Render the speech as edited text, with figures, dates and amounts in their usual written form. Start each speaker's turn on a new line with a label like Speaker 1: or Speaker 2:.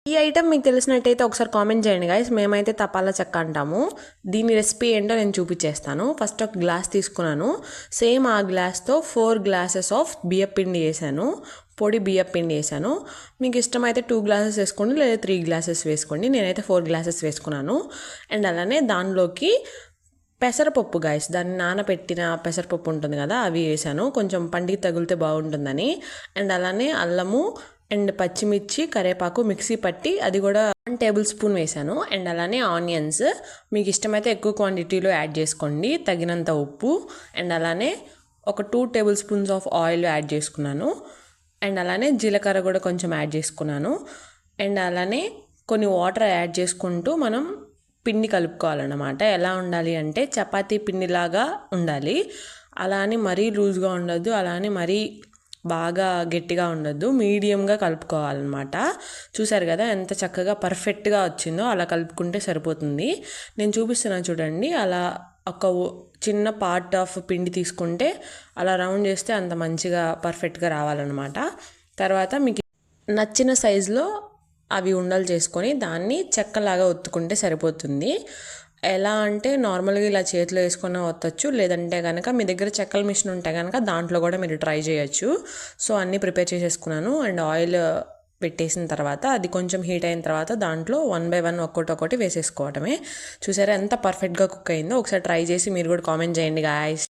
Speaker 1: ఈ ఐటమ్ మీకు తెలిసినట్టయితే ఒకసారి కామెంట్ చేయండి గైస్. మేమైతే తపాలా చెక్క అంటాము. దీని రెసిపీ ఏంటో నేను చూపించేస్తాను. ఫస్ట్ ఒక గ్లాస్ తీసుకున్నాను. సేమ్ ఆ గ్లాస్తో 4 గ్లాసెస్ ఆఫ్ బియ్యపిండి వేసాను. పొడి బియ్యపిండి వేసాను. మీకు ఇష్టమైతే 2 గ్లాసెస్ వేసుకోండి, లేదా 3 గ్లాసెస్ వేసుకోండి. నేనైతే 4 గ్లాసెస్ వేసుకున్నాను. అండ్ అలానే దానిలోకి పెసరపప్పు గైస్, దాన్ని నానబెట్టిన పెసరపప్పు ఉంటుంది కదా, అవి వేసాను. కొంచెం పంటికి తగిలితే బాగుంటుందని. అండ్ అలానే అల్లము అండ్ పచ్చిమిర్చి, కరివేపాకు మిక్సీ పట్టి అది కూడా 1 టేబుల్ స్పూన్ వేసాను. అండ్ అలానే ఆనియన్స్ మీకు ఇష్టమైతే ఎక్కువ క్వాంటిటీలో యాడ్ చేసుకోండి. తగినంత ఉప్పు అండ్ అలానే ఒక 2 table spoons of oil add చేసుకున్నాను. అండ్ అలానే జీలకర్ర కూడా కొంచెం యాడ్ చేసుకున్నాను. అండ్ అలానే కొన్ని వాటర్ యాడ్ చేసుకుంటూ మనం పిండి కలుపుకోవాలన్నమాట. ఎలా ఉండాలి అంటే చపాతీ పిండిలాగా ఉండాలి. అలా అని మరీ లూజ్గా ఉండద్దు, అలా అని మరీ బాగా గట్టిగా ఉండద్దు, మీడియంగా కలుపుకోవాలన్నమాట. చూసారు కదా ఎంత చక్కగా పర్ఫెక్ట్గా వచ్చిందో. అలా కలుపుకుంటే సరిపోతుంది. నేను చూపిస్తున్నాను చూడండి. అలా ఒక చిన్న పార్ట్ ఆఫ్ పిండి తీసుకుంటే అలా రౌండ్ చేస్తే అంత మంచిగా పర్ఫెక్ట్గా రావాలన్నమాట. తర్వాత మీకు నచ్చిన సైజులో అవి ఉండలు చేసుకొని దాన్ని చెక్కలాగా ఒత్తుకుంటే సరిపోతుంది. ఎలా అంటే నార్మల్గా ఇలా చేతిలో వేసుకొని ఒత్తచ్చు, లేదంటే కనుక మీ దగ్గర చెక్కల మిషన్ ఉంటే కనుక దాంట్లో కూడా మీరు ట్రై చేయొచ్చు. సో అన్నీ ప్రిపేర్ చేసేసుకున్నాను. అండ్ ఆయిల్ పెట్టేసిన తర్వాత అది కొంచెం హీట్ అయిన తర్వాత దాంట్లో 1 బై 1 ఒక్కొక్కటి వేసేసుకోవటమే. చూసారా ఎంత పర్ఫెక్ట్గా కుక్ అయిందో. ఒకసారి ట్రై చేసి మీరు కూడా కామెంట్ చేయండి గాయ్స్.